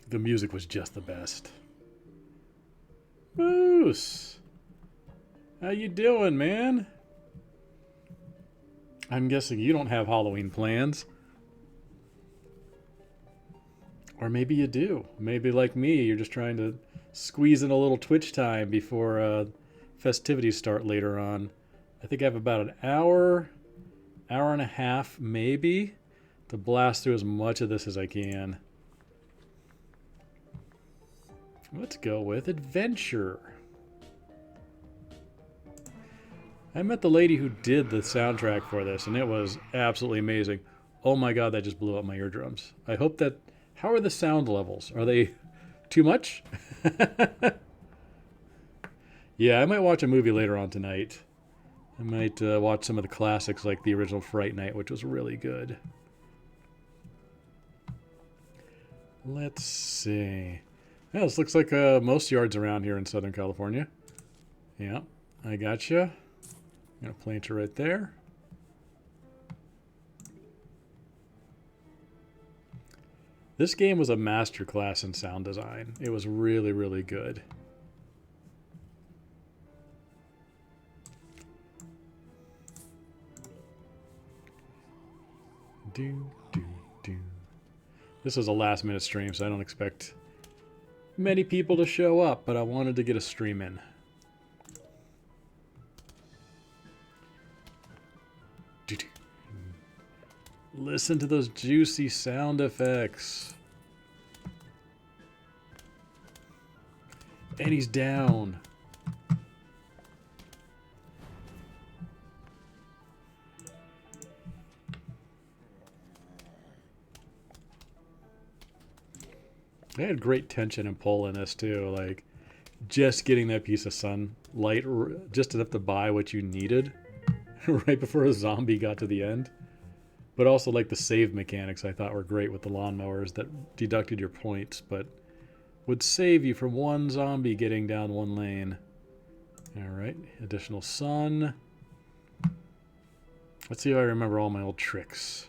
The music was just the best. Moose! How you doing, man? I'm guessing you don't have Halloween plans. Or maybe you do. Maybe like me, you're just trying to squeeze in a little Twitch time before festivities start later on. I think I have about an hour, hour and a half maybe, to blast through as much of this as I can. Let's go with adventure. I met the lady who did the soundtrack for this, and it was absolutely amazing. Oh my god, that just blew up my eardrums. I hope that... How are the sound levels? Are they too much? Yeah, I might watch a movie later on tonight. I might watch some of the classics like the original Fright Night, which was really good. Let's see. Yeah, this looks like most yards around here in Southern California. Yeah, I gotcha. I'm going to plant you right there. This game was a masterclass in sound design. It was really, really good. This was a last minute stream, so I don't expect many people to show up, but I wanted to get a stream in. Listen to those juicy sound effects. And he's down. They had great tension and pull in this too, like just getting that piece of sunlight just enough to buy what you needed right before a zombie got to the end. But also like the save mechanics I thought were great with the lawnmowers that deducted your points, but would save you from one zombie getting down one lane. Alright, additional sun. Let's see if I remember all my old tricks.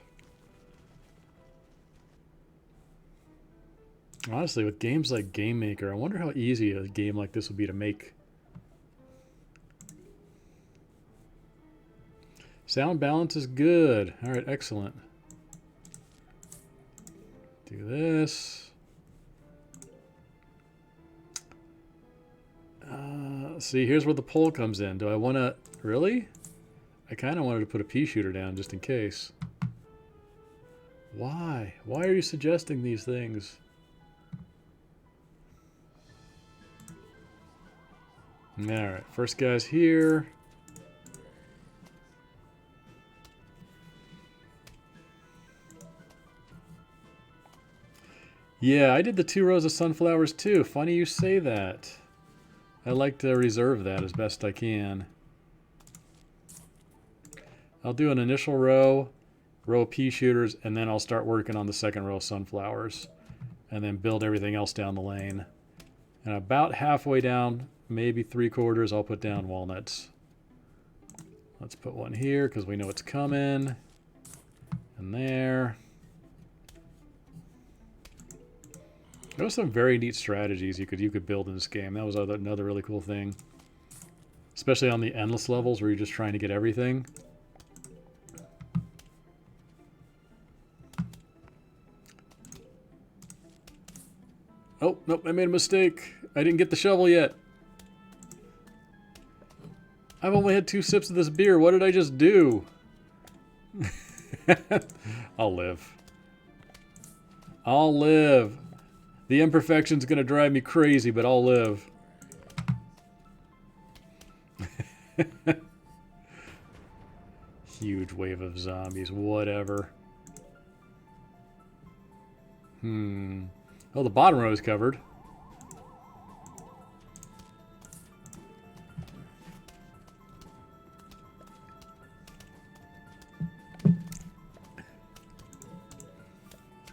Honestly, with games like Game Maker, I wonder how easy a game like this would be to make. Sound balance is good. Alright, excellent. Do this. See, here's where the pole comes in. Do I want to... Really? I kind of wanted to put a pea shooter down just in case. Why? Why are you suggesting these things? Alright, first guy's here. Yeah, I did the 2 rows of sunflowers too. Funny you say that. I like to reserve that as best I can. I'll do an initial row of pea shooters, and then I'll start working on the second row of sunflowers. And then build everything else down the lane. And about halfway down, maybe 3/4, I'll put down walnuts. Let's put one here because we know it's coming. And there. There was some very neat strategies you could build in this game. That was another really cool thing. Especially on the endless levels where you're just trying to get everything. Oh, nope, I made a mistake. I didn't get the shovel yet. I've only had 2 sips of this beer. What did I just do? I'll live. I'll live. The imperfection's gonna drive me crazy, but I'll live. Huge wave of zombies, whatever. Oh, the bottom row is covered.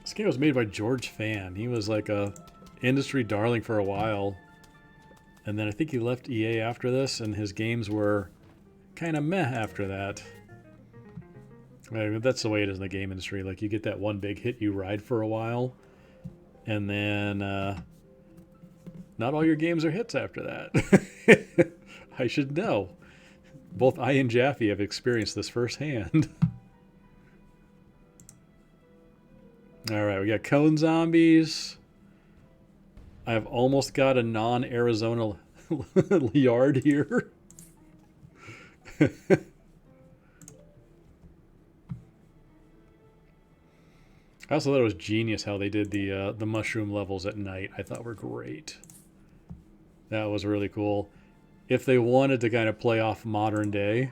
This game was made by George Fan. He was like a industry darling for a while. And then I think he left EA after this, and his games were kind of meh after that. I mean, that's the way it is in the game industry. Like, you get that one big hit you ride for a while, And then not all your games are hits after that. I should know. Both I and Jaffe have experienced this firsthand. Alright, we got cone zombies. I've almost got a non-Arizona yard here. I also thought it was genius how they did the mushroom levels at night. I thought were great. That was really cool. If they wanted to kind of play off modern day,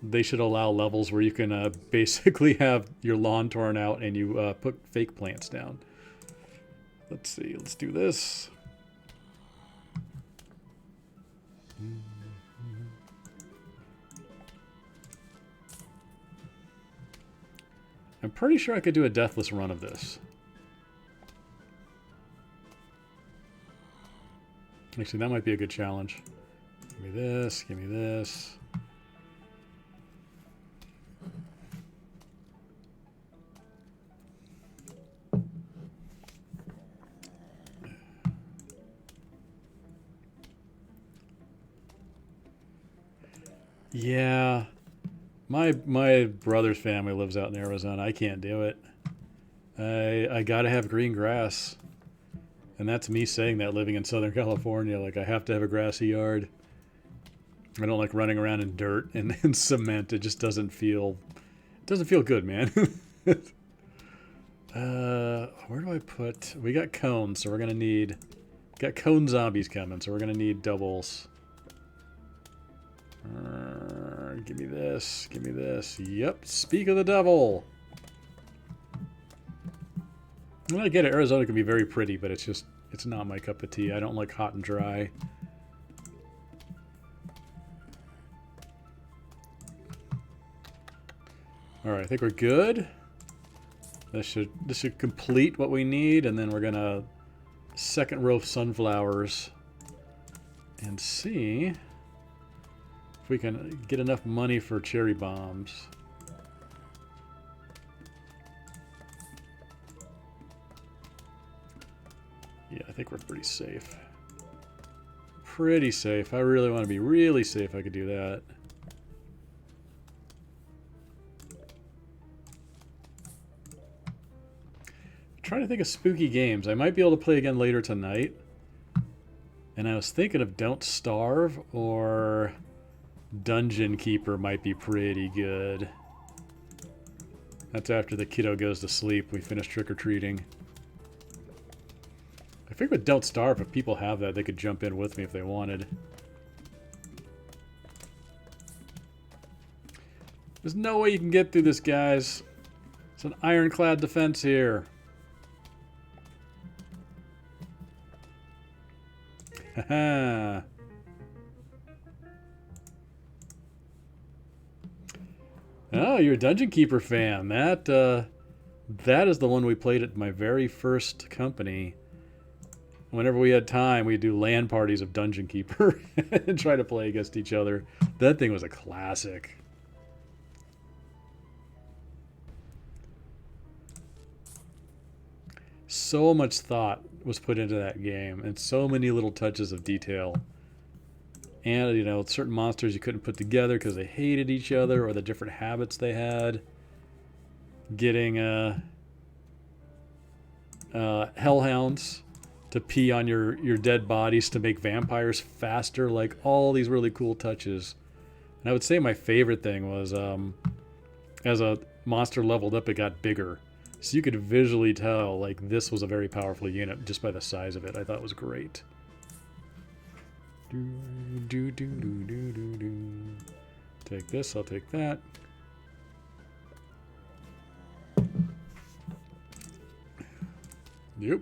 they should allow levels where you can basically have your lawn torn out and you put fake plants down. Let's see. Let's do this. I'm pretty sure I could do a deathless run of this. Actually, that might be a good challenge. Give me this, give me this. Yeah. My brother's family lives out in Arizona. I can't do it. I gotta have green grass. And that's me saying that living in Southern California. Like, I have to have a grassy yard. I don't like running around in dirt and cement. It just doesn't feel good, man. Where do I put... We got cones, so we're gonna need... Got cone zombies coming, so we're gonna need doubles. Give me this. Give me this. Yep. Speak of the devil. Well, I get it. Arizona can be very pretty, but it's not my cup of tea. I don't like hot and dry. All right, I think we're good. This should complete what we need, and then we're gonna second row of sunflowers and see if we can get enough money for cherry bombs. Yeah, I think we're pretty safe. Pretty safe. I really want to be really safe. I could do that. I'm trying to think of spooky games. I might be able to play again later tonight. And I was thinking of Don't Starve or Dungeon Keeper might be pretty good. That's after the kiddo goes to sleep. We finish trick-or-treating. I figured with Don't Starve, if people have that, they could jump in with me if they wanted. There's no way you can get through this, guys. It's an ironclad defense here. Haha. Oh, you're a Dungeon Keeper fan. That is the one we played at my very first company. Whenever we had time, we'd do LAN parties of Dungeon Keeper and try to play against each other. That thing was a classic. So much thought was put into that game, and so many little touches of detail. And, you know, certain monsters you couldn't put together because they hated each other or the different habits they had. Getting hellhounds to pee on your dead bodies to make vampires faster. Like, all these really cool touches. And I would say my favorite thing was as a monster leveled up, it got bigger. So you could visually tell, like, this was a very powerful unit just by the size of it. I thought it was great. Take this, I'll take that. Yep.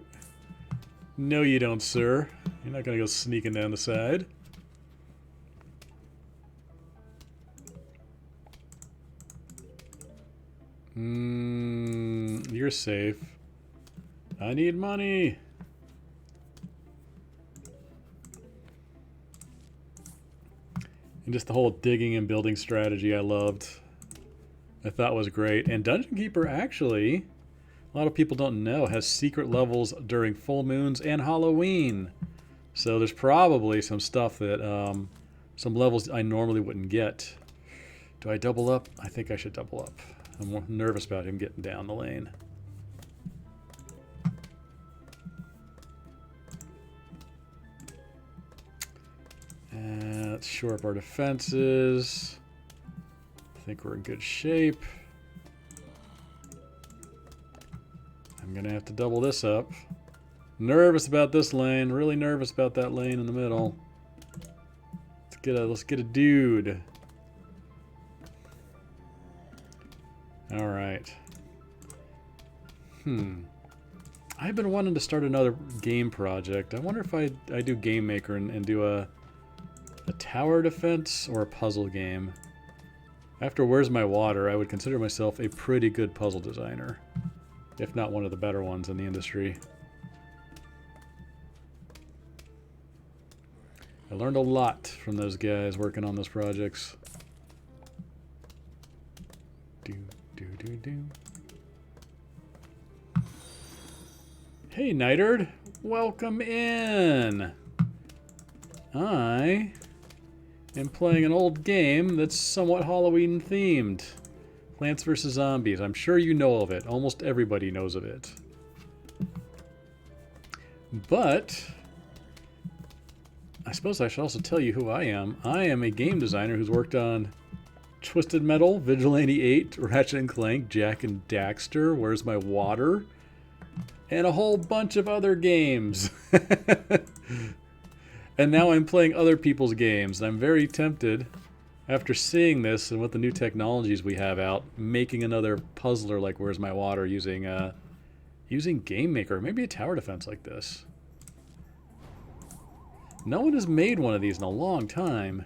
No, you don't, sir. You're not gonna go sneaking down the side. You're safe. I need money. And just the whole digging and building strategy I loved. I thought was great. And Dungeon Keeper actually, a lot of people don't know, has secret levels during full moons and Halloween. So there's probably some stuff that, some levels I normally wouldn't get. Do I double up? I think I should double up. I'm more nervous about him getting down the lane. Let's shore up our defenses. I think we're in good shape. I'm gonna have to double this up. Nervous about this lane. Really nervous about that lane in the middle. Let's get a dude. All right. I've been wanting to start another game project. I wonder if I do Game Maker and do a tower defense or a puzzle game. After Where's My Water, I would consider myself a pretty good puzzle designer, if not one of the better ones in the industry. I learned a lot from those guys working on those projects. Hey, Nightard, welcome in. I am playing an old game that's somewhat Halloween themed. Plants vs. Zombies. I'm sure you know of it. Almost everybody knows of it. But I suppose I should also tell you who I am. I am a game designer who's worked on Twisted Metal, Vigilante 8, Ratchet and Clank, Jak and Daxter, Where's My Water, and a whole bunch of other games. And now I'm playing other people's games. I'm very tempted, after seeing this and with the new technologies we have out, making another puzzler like Where's My Water using Game Maker, maybe a tower defense like this. No one has made one of these in a long time.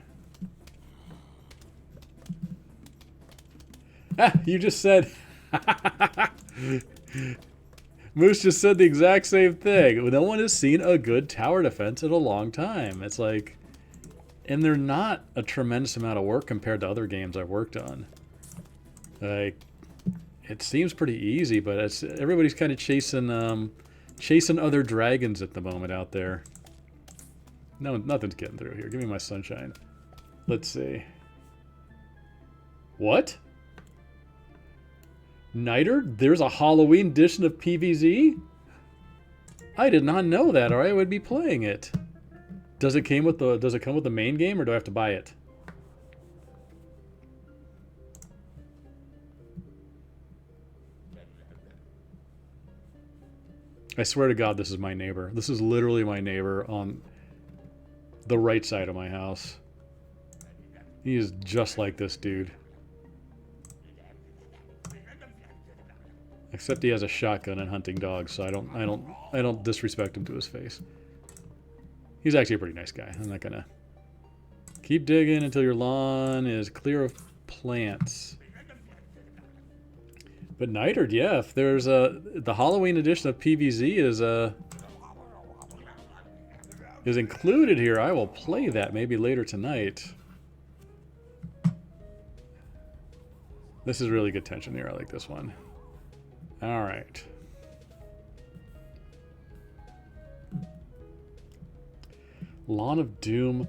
Ah, you just said... Moose just said the exact same thing. No one has seen a good tower defense in a long time. It's like... And they're not a tremendous amount of work compared to other games I've worked on. Like, it seems pretty easy, but it's everybody's kind of chasing other dragons at the moment out there. No, nothing's getting through here. Give me my sunshine. Let's see. What? Nightard? There's a Halloween edition of PvZ? I did not know that, or I would be playing it. Does it come with the main game, or do I have to buy it? I swear to God, this is my neighbor. This is literally my neighbor on the right side of my house. He is just like this dude. Except he has a shotgun and hunting dogs, so I don't disrespect him to his face. He's actually a pretty nice guy. I'm not gonna keep digging until your lawn is clear of plants. But Nightard, yeah, if there's the Halloween edition of PvZ is included here, I will play that maybe later tonight. This is really good tension here. I like this one. All right. Lawn of Doom.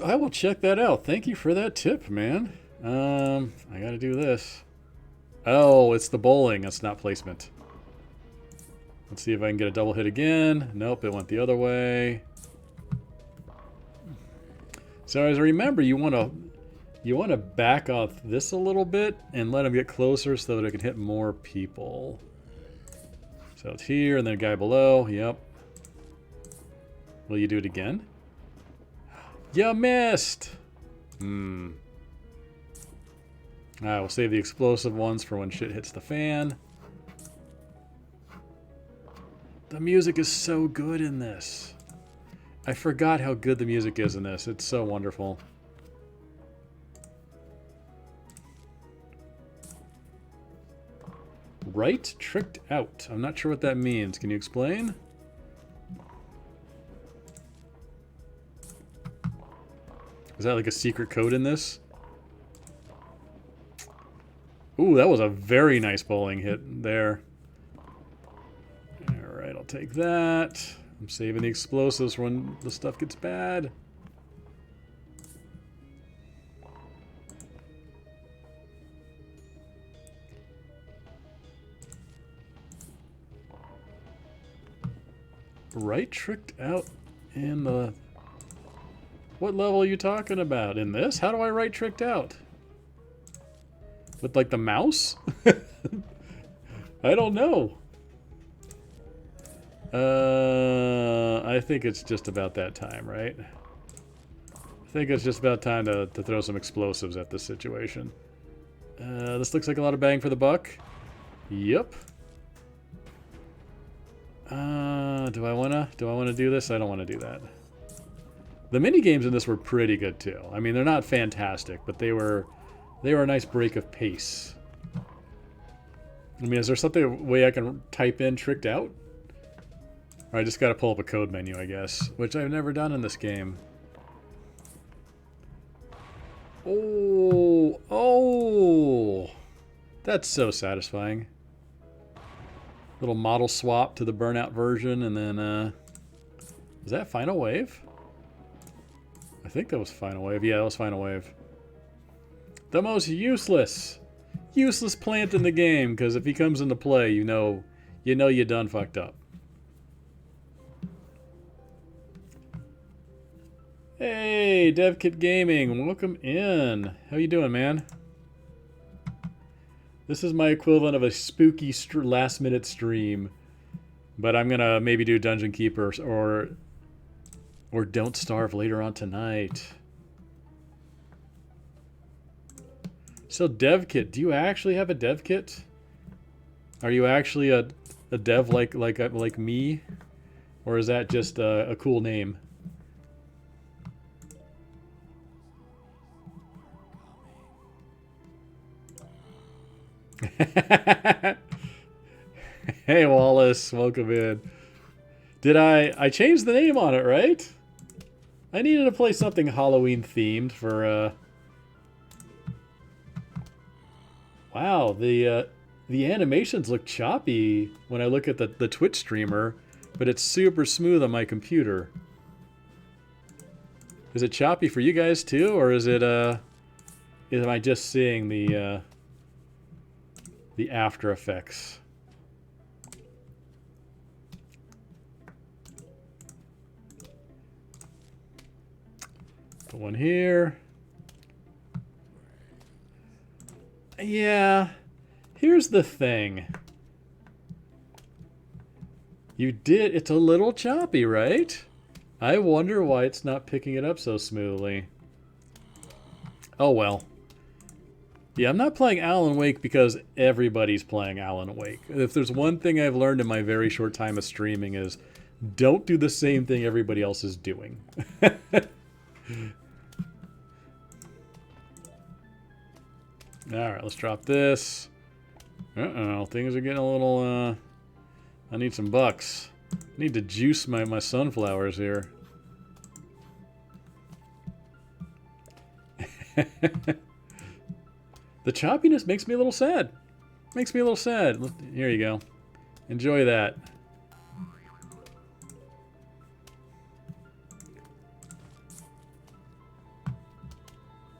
I will check that out. Thank you for that tip, man. I gotta do this. Oh, it's the bowling. That's not placement. Let's see if I can get a double hit again. Nope, it went the other way. So as I remember, you want to back off this a little bit and let him get closer so that it can hit more people. So it's here and then a guy below. Yep. Will you do it again? You missed! I will save the explosive ones for when shit hits the fan. The music is so good in this. I forgot how good the music is in this. It's so wonderful. Right? Tricked out. I'm not sure what that means. Can you explain? Is that like a secret code in this? Ooh, that was a very nice bowling hit there. I'll take that. I'm saving the explosives for when the stuff gets bad. Right tricked out in the... What level are you talking about? In this? How do I right tricked out? With like the mouse? I don't know. I think it's just about that time, right? I think it's just about time to throw some explosives at this situation. This looks like a lot of bang for the buck. Yep. Do I wanna do this? I don't want to do that. The mini games in this were pretty good too. I mean, they're not fantastic, but they were a nice break of pace. I mean, is there something, a way I can type in tricked out? Or I just got to pull up a code menu, I guess, which I've never done in this game. Oh, oh, that's so satisfying. Little model swap to the burnout version, and then, is that Final Wave? I think that was Final Wave. Yeah, that was Final Wave. The most useless plant in the game, because if he comes into play, you know you done fucked up. Hey, DevKit Gaming, welcome in. How you doing, man? This is my equivalent of a spooky last-minute stream, but I'm gonna maybe do Dungeon Keepers or Don't Starve later on tonight. So dev kit, do you actually have a dev kit? Are you actually a dev like me, or is that just a cool name? Hey Wallace, welcome in. Did I changed the name on it, right? I needed to play something Halloween themed for Wow, the animations look choppy when I look at the Twitch streamer, but it's super smooth on my computer. Is it choppy for you guys too, or is it am I just seeing the After Effects? Put one here. Yeah, here's the thing. It's a little choppy, right? I wonder why it's not picking it up so smoothly. Oh well. Yeah, I'm not playing Alan Wake because everybody's playing Alan Wake. If there's one thing I've learned in my very short time of streaming is don't do the same thing everybody else is doing. Alright, let's drop this. Uh-oh, things are getting a little, I need some bucks. I need to juice my sunflowers here. The choppiness makes me a little sad. Makes me a little sad. Here you go. Enjoy that.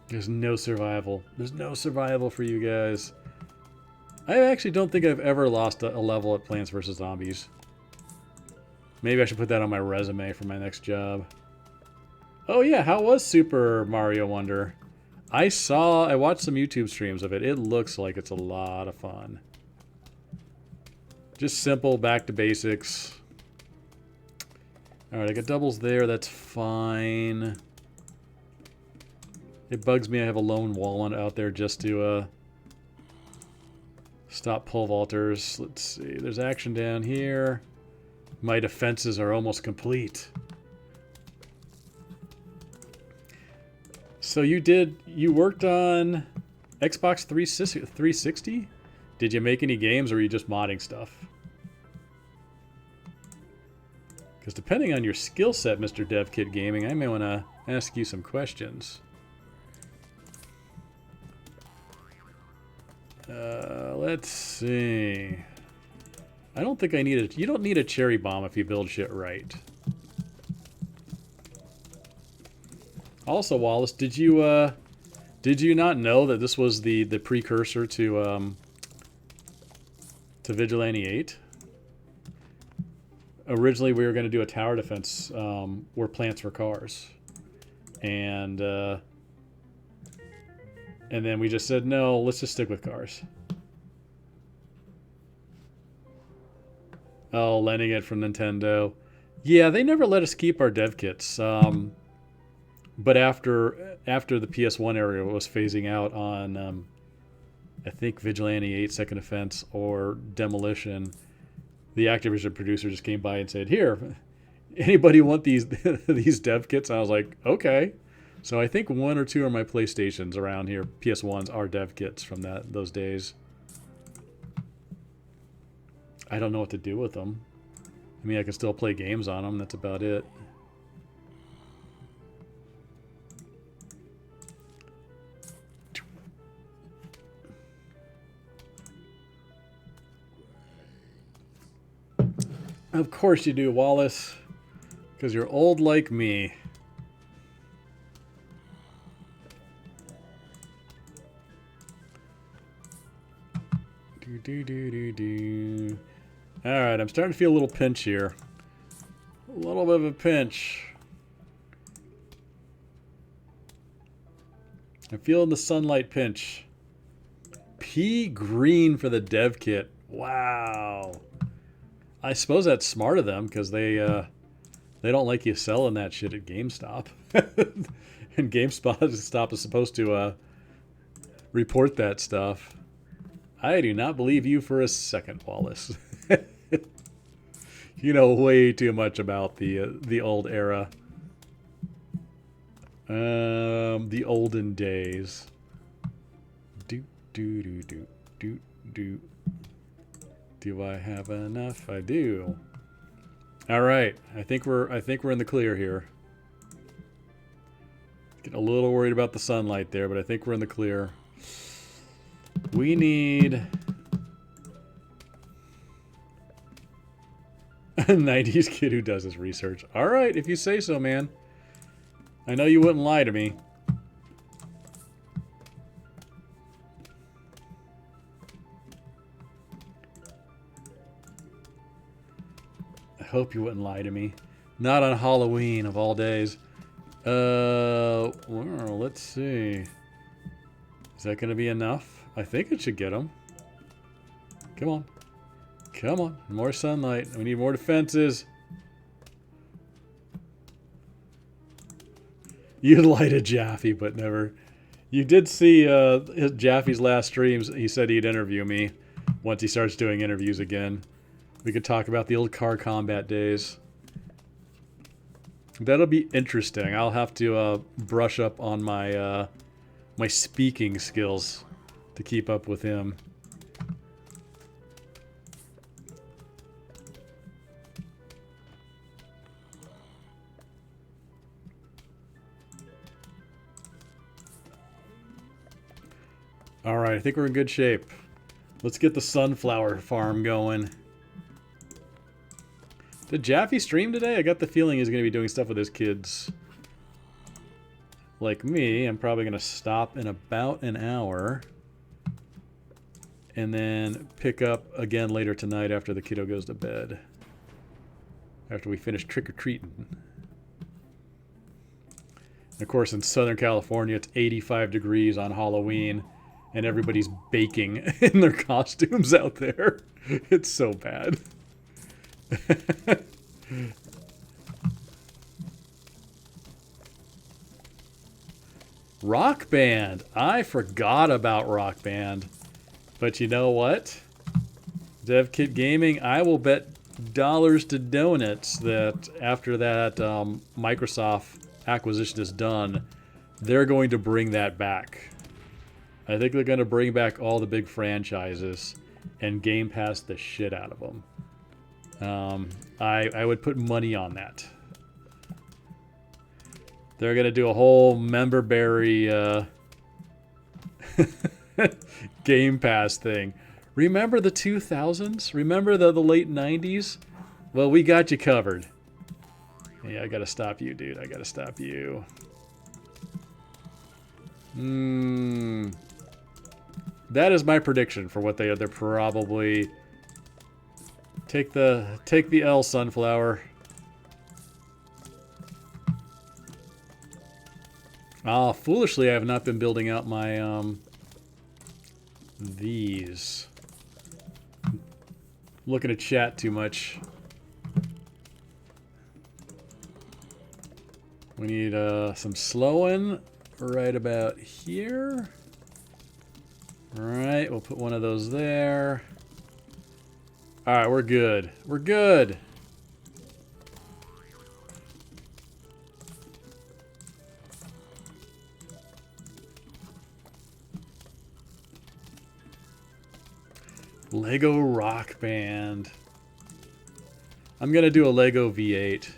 There's no survival. There's no survival for you guys. I actually don't think I've ever lost a level at Plants vs. Zombies. Maybe I should put that on my resume for my next job. Oh yeah, how was Super Mario Wonder? I watched some YouTube streams of it. It looks like it's a lot of fun. Just simple, back to basics. Alright, I got doubles there, that's fine. It bugs me I have a lone walnut out there just to stop pole vaulters. Let's see, there's action down here. My defenses are almost complete. So you worked on Xbox 360? Did you make any games or were you just modding stuff? Because depending on your skill set, Mr. DevKit Gaming, I may want to ask you some questions. Let's see. I don't think I need it. You don't need a cherry bomb if you build shit right. Also, Wallace, did you not know that this was the precursor to Vigilante 8? Originally, we were going to do a tower defense where plants were cars, and then we just said no. Let's just stick with cars. Oh, lending it from Nintendo. Yeah, they never let us keep our dev kits. But after the PS1 era was phasing out on, I think Vigilante 8 Second Offense or Demolition, the Activision producer just came by and said, "Here, anybody want these these dev kits?" And I was like, "Okay." So I think 1 or 2 of my PlayStations around here, PS1s, are dev kits from those days. I don't know what to do with them. I mean, I can still play games on them. That's about it. Of course you do, Wallace. Because you're old like me. Do. Alright, I'm starting to feel a little pinch here. A little bit of a pinch. I'm feeling the sunlight pinch. Pea green for the dev kit. Wow. I suppose that's smart of them because they don't like you selling that shit at GameStop. And GameStop is supposed to report that stuff. I do not believe you for a second, Wallace. You know way too much about the old era. The olden days. Do. Do I have enough? I do. All right. I think we're in the clear here. Getting a little worried about the sunlight there, but I think we're in the clear. We need a 90s kid who does his research. All right, if you say so, man. I know you wouldn't lie to me. I hope you wouldn't lie to me. Not on Halloween of all days. Well, let's see. Is that going to be enough? I think it should get them. Come on. Come on. More sunlight. We need more defenses. You'd lie to Jaffe, but never. You did see Jaffe's last streams. He said he'd interview me once he starts doing interviews again. We could talk about the old car combat days. That'll be interesting. I'll have to brush up on my my speaking skills to keep up with him. All right, I think we're in good shape. Let's get the sunflower farm going. Did Jaffe stream today? I got the feeling he's going to be doing stuff with his kids. Like me, I'm probably going to stop in about an hour. And then pick up again later tonight after the kiddo goes to bed. After we finish trick-or-treating. Of course, in Southern California, it's 85 degrees on Halloween. And everybody's baking in their costumes out there. It's so bad. Rock Band. I forgot about Rock Band. But you know what? DevKit Gaming, I will bet dollars to donuts that after that Microsoft acquisition is done, they're going to bring that back. I think they're going to bring back all the big franchises and Game Pass the shit out of them. I would put money on that. They're going to do a whole memberberry Game Pass thing. Remember the 2000s? Remember the late 90s? Well, we got you covered. Yeah, I gotta stop you, dude. I gotta stop you. That is my prediction for what they're probably... Take the L, Sunflower. Ah, foolishly, I have not been building out my, these. Looking at chat too much. We need, some slowing right about here. Alright, we'll put one of those there. Alright, we're good. We're good! Lego Rock Band. I'm gonna do a Lego V8.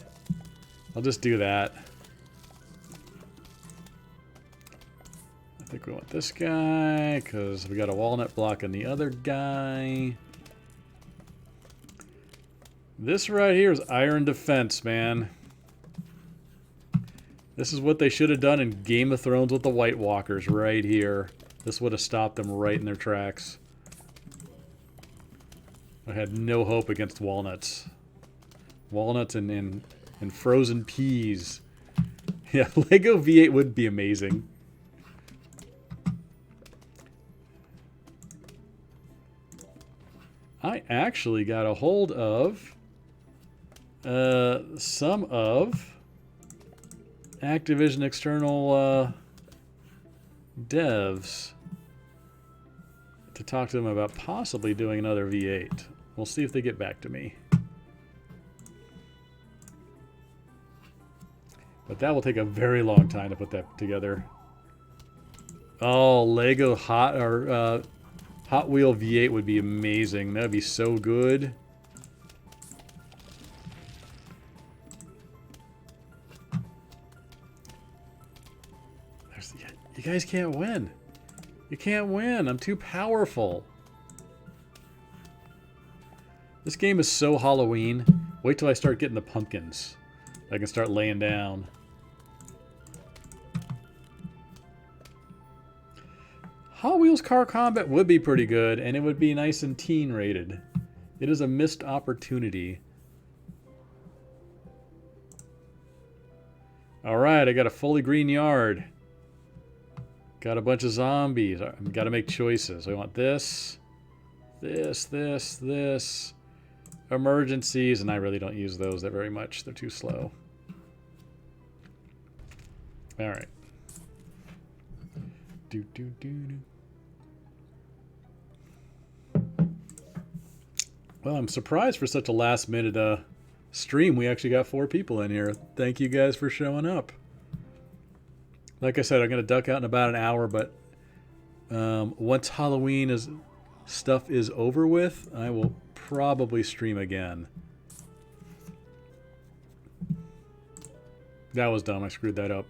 I'll just do that. I think we want this guy, because we got a walnut block on the other guy. This right here is Iron Defense, man. This is what they should have done in Game of Thrones with the White Walkers right here. This would have stopped them right in their tracks. I had no hope against walnuts. Walnuts and frozen peas. Yeah, Lego V8 would be amazing. I actually got a hold of some of Activision external devs to talk to them about possibly doing another V8. We'll see if they get back to me. But that will take a very long time to put that together. Oh, Lego Hot Wheel V8 would be amazing. That would be so good. You guys can't win. You can't win. I'm too powerful. This game is so Halloween. Wait till I start getting the pumpkins. I can start laying down. Hot Wheels Car Combat would be pretty good, and it would be nice and teen rated. It is a missed opportunity. Alright, I got a fully green yard. Got a bunch of zombies. I've got to make choices. I want this, this. Emergencies, and I really don't use those that very much. They're too slow. Alright. Well, I'm surprised for such a last minute stream. We actually got 4 people in here. Thank you guys for showing up. Like I said, I'm going to duck out in about an hour, but once Halloween stuff is over with, I will probably stream again. That was dumb. I screwed that up.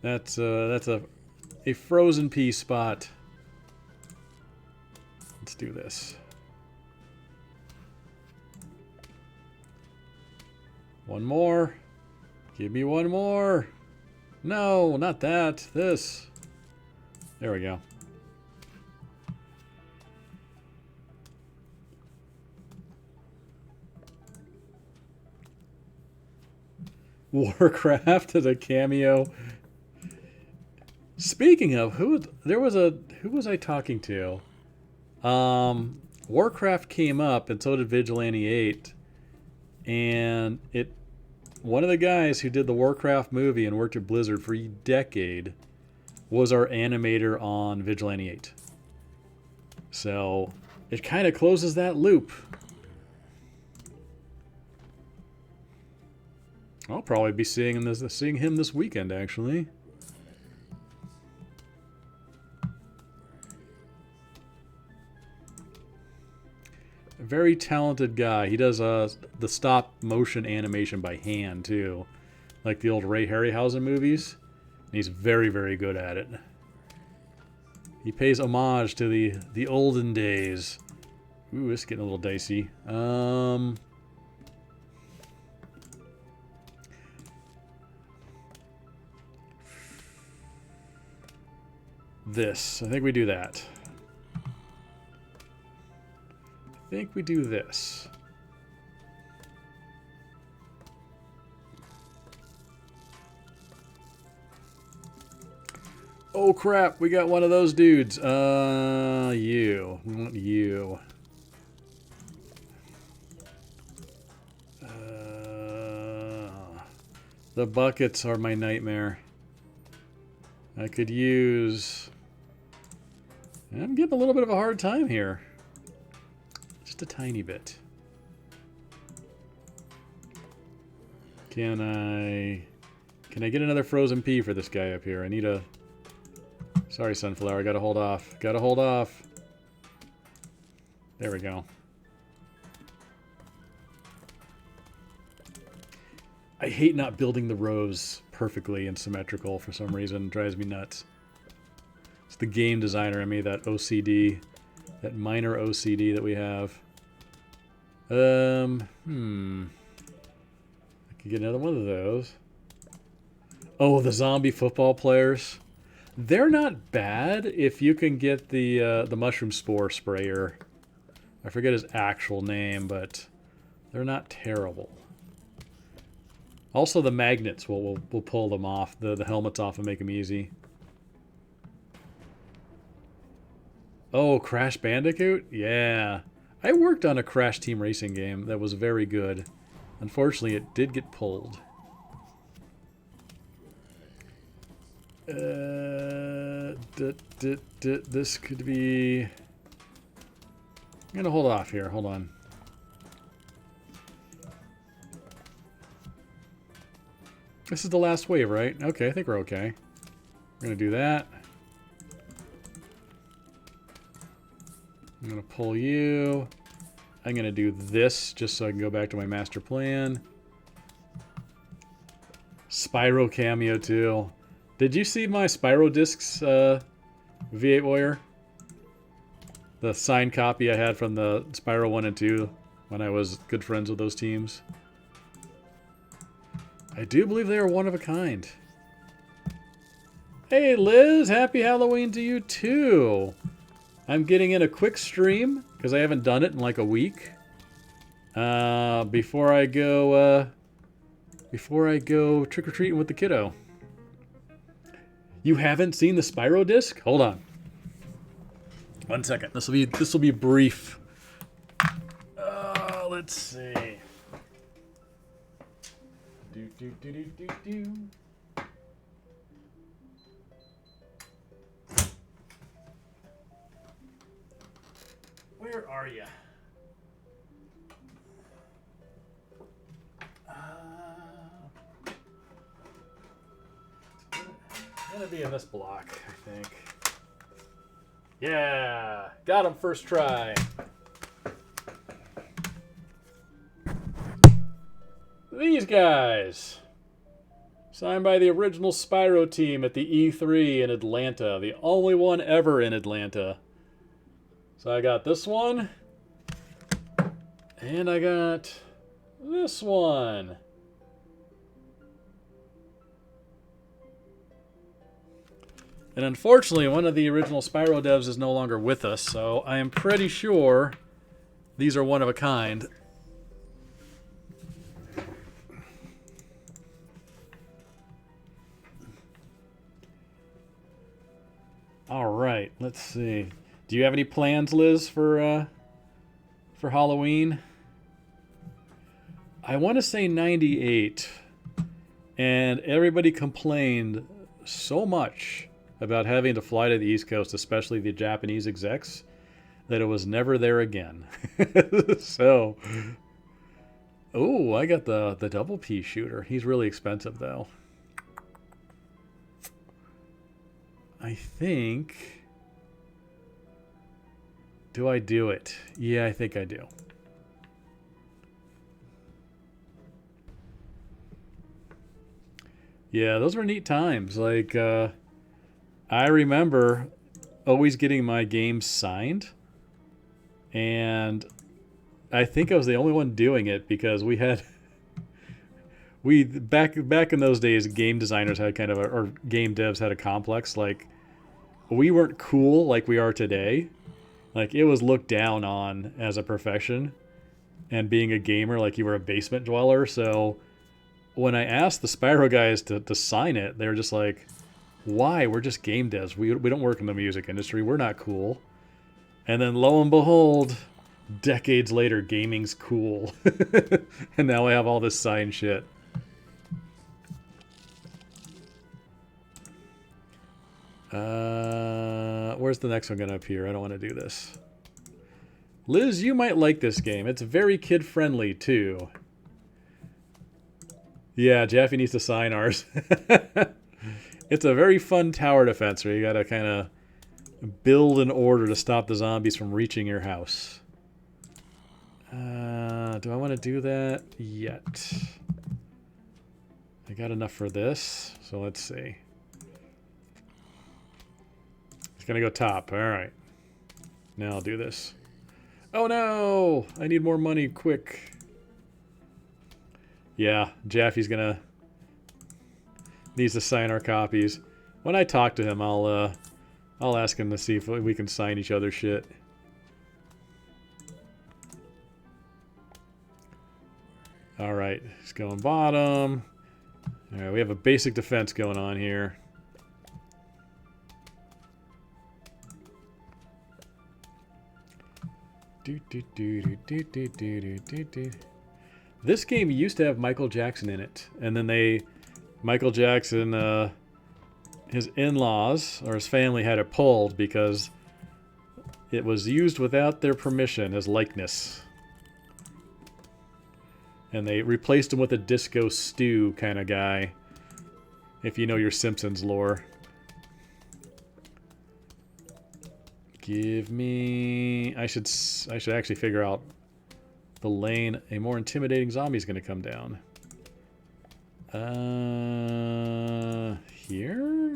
That's a frozen pea spot. Let's do this. One more. Give me one more. No, not that. This. There we go. Warcraft as a cameo. Speaking of, who was I talking to? Warcraft came up, and so did Vigilante 8. And one of the guys who did the Warcraft movie and worked at Blizzard for a decade was our animator on Vigilante 8. So it kind of closes that loop. I'll probably be seeing him this weekend, actually. A very talented guy. He does the stop motion animation by hand too, like the old Ray Harryhausen movies. And he's very, very good at it. He pays homage to the olden days. Ooh, it's getting a little dicey. This. I think we do that. I think we do this. Oh crap, we got one of those dudes. You. We want you. The buckets are my nightmare. I could use... I'm getting a little bit of a hard time here. Just a tiny bit. Can I get another frozen pea for this guy up here? I need a... Sorry, Sunflower. Gotta hold off. Gotta hold off. There we go. I hate not building the rows perfectly and symmetrical for some reason. It drives me nuts. It's the game designer in me, that OCD. That minor OCD that we have. I could get another one of those. Oh, the zombie football players. They're not bad if you can get the mushroom spore sprayer. I forget his actual name, but they're not terrible. Also, the magnets will pull them off, the helmets off, and make them easy. Oh, Crash Bandicoot? Yeah. I worked on a Crash Team Racing game that was very good. Unfortunately, it did get pulled. This could be... I'm going to hold off here. Hold on. This is the last wave, right? Okay, I think we're okay. We're going to do that. I'm going to pull you. I'm going to do this just so I can go back to my master plan. Spyro cameo too. Did you see my Spyro discs, V8 Warrior? The signed copy I had from the Spyro 1 and 2 when I was good friends with those teams. I do believe they are one of a kind. Hey Liz, happy Halloween to you too. I'm getting in a quick stream because I haven't done it in like a week. Before I go trick-or-treating with the kiddo. You haven't seen the Spyro disc? Hold on. 1 second. This will be brief. Let's see. Do. Where are you? It's gonna be in this block, I think. Yeah, got him first try. These guys. Signed by the original Spyro team at the E3 in Atlanta. The only one ever in Atlanta. So I got this one. And I got this one. And unfortunately, one of the original Spyro devs is no longer with us, so I am pretty sure these are one of a kind. All right, let's see. Do you have any plans, Liz, for Halloween? I want to say 98, and everybody complained so much about having to fly to the East Coast, especially the Japanese execs, that it was never there again. So, oh, I got the double P shooter. He's really expensive, though. I think... Do I do it? Yeah, I think I do. Yeah, those were neat times. Like, I remember always getting my games signed. And I think I was the only one doing it because we had... back in those days, game designers had kind of or game devs had a complex. Like, we weren't cool like we are today. Like, it was looked down on as a profession. And being a gamer, like you were a basement dweller. So when I asked the Spyro guys to sign it, they were just like, why? We're just game devs. We don't work in the music industry. We're not cool. And then lo and behold, decades later, gaming's cool. And now I have all this signed shit. Where's the next one going to appear? I don't want to do this. Liz, you might like this game. It's very kid-friendly, too. Yeah, Jaffe needs to sign ours. It's a very fun tower defense where you gotta kind of build an order to stop the zombies from reaching your house. Do I want to do that yet? I got enough for this, so let's see. It's gonna go top. All right. Now I'll do this. Oh no! I need more money, quick. Yeah, Jaffe's gonna needs to sign our copies. When I talk to him, I'll ask him to see if we can sign each other's shit. All right, he's going bottom. All right, we have a basic defense going on here. This game used to have Michael Jackson in it, and then Michael Jackson, his in-laws or his family had it pulled because it was used without their permission as likeness. And they replaced him with a Disco Stew kind of guy, if you know your Simpsons lore. Give me... I should actually figure out the lane a more intimidating zombie is going to come down. Here?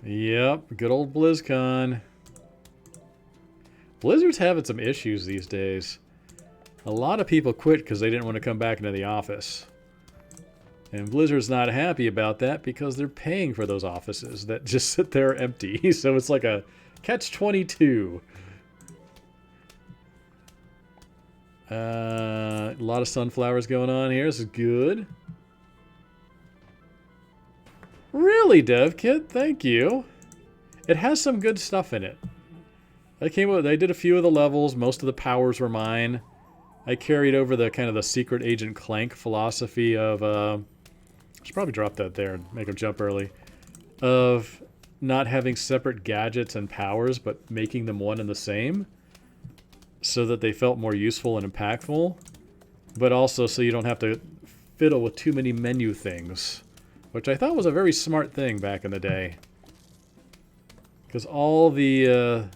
Yep, good old BlizzCon. Blizzard's having some issues these days. A lot of people quit because they didn't want to come back into the office. And Blizzard's not happy about that because they're paying for those offices that just sit there empty. So it's like a catch-22. A lot of sunflowers going on here. This is good. Really, DevKit? Thank you. It has some good stuff in it. I did a few of the levels. Most of the powers were mine. I carried over the kind of the Secret Agent Clank philosophy of... I should probably drop that there and make him jump early. Of not having separate gadgets and powers, but making them one and the same. So that they felt more useful and impactful. But also so you don't have to fiddle with too many menu things. Which I thought was a very smart thing back in the day. Because all the...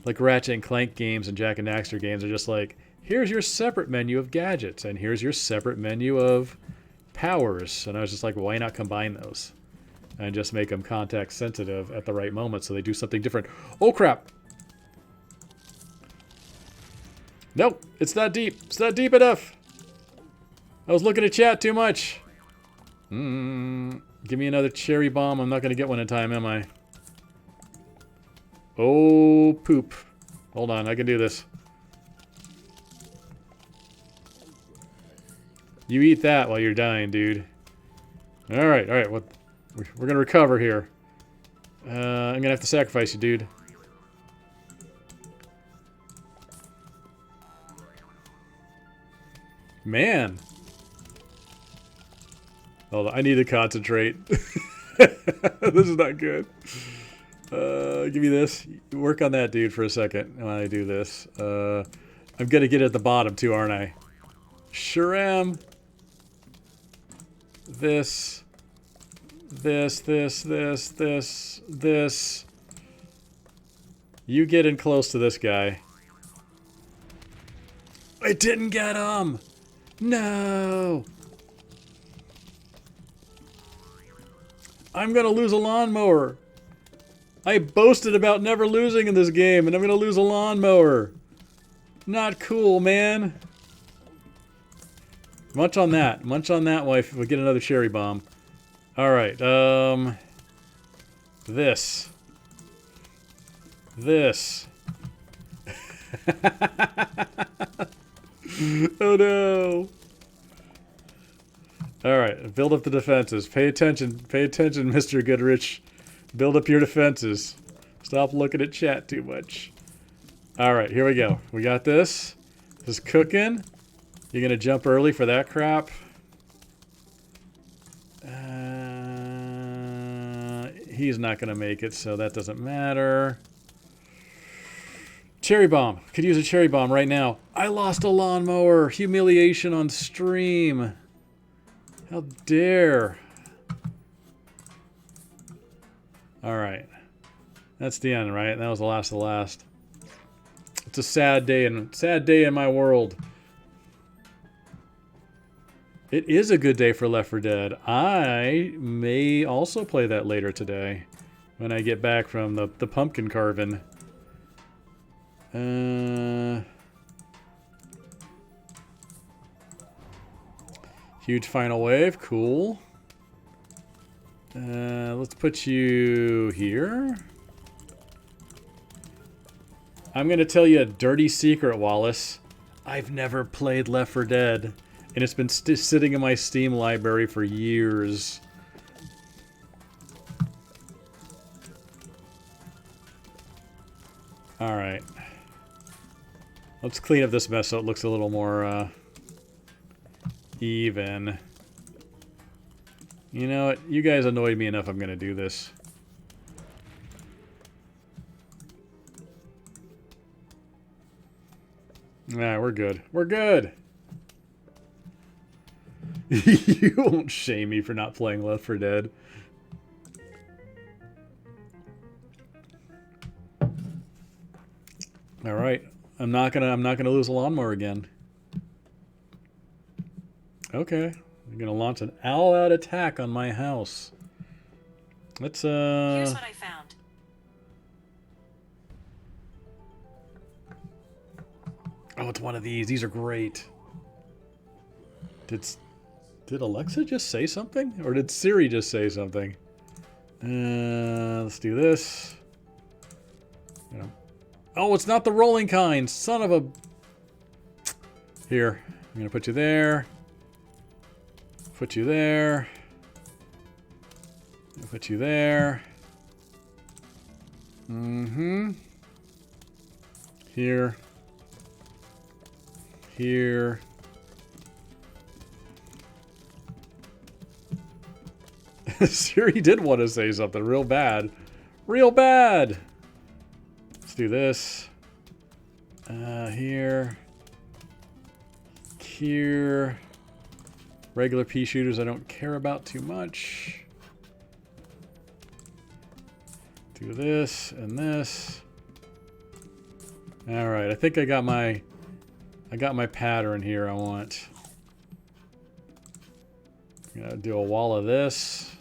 like Ratchet and Clank games and Jak and Daxter games are just like, here's your separate menu of gadgets, and here's your separate menu of powers. And I was just like, why not combine those? And just make them context sensitive at the right moment so they do something different. Oh crap! Nope, it's not deep. It's not deep enough. I was looking at chat too much. Give me another cherry bomb. I'm not going to get one in time, am I? Oh, poop. Hold on, I can do this. You eat that while you're dying, dude. Alright, alright. We're going to recover here. I'm going to have to sacrifice you, dude. Man. Hold on, I need to concentrate. This is not good. Give me this. Work on that, dude, for a second while I do this. I'm gonna get at the bottom, too, aren't I? Sure am. This. You get in close to this guy. I didn't get him! No! I'm going to lose a lawnmower. I boasted about never losing in this game, and I'm going to lose a lawnmower. Not cool, man. Munch on that. Munch on that, wife. We'll get another cherry bomb. Alright, This. This. Oh no. Alright, build up the defenses. Pay attention, Mr. Goodrich. Build up your defenses. Stop looking at chat too much. Alright, here we go. We got this. This is cooking. You're gonna jump early for that crap. He's not gonna make it, so that doesn't matter. Cherry bomb. Could use a cherry bomb right now. I lost a lawnmower. Humiliation on stream. How dare. Alright. That's the end, right? That was the last of the last. It's a sad day in my world. It is a good day for Left 4 Dead. I may also play that later today when I get back from the pumpkin carving. Huge final wave, cool. Let's put you here. I'm gonna tell you a dirty secret, Wallace. I've never played Left 4 Dead, and it's been sitting in my Steam library for years. Alright. Let's clean up this mess so it looks a little more, even. You know what? You guys annoyed me enough. I'm gonna do this. Nah, we're good. We're good! You won't shame me for not playing Left 4 Dead. Alright. I'm not gonna lose a lawnmower again. Okay. I'm gonna launch an all-out attack on my house. Let's Here's what I found. Oh, it's one of these. These are great. Did Alexa just say something? Or did Siri just say something? Let's do this. You know. Oh, it's not the rolling kind. Son of a... Here. I'm gonna put you there. Put you there. Put you there. Mm-hmm. Here. Here. Siri did want to say something real bad. Real bad! Let's do this. Here. Here. Regular pea shooters I don't care about too much. Do this and this. Alright, I think I got my pattern here I want. I'm gonna do a wall of this.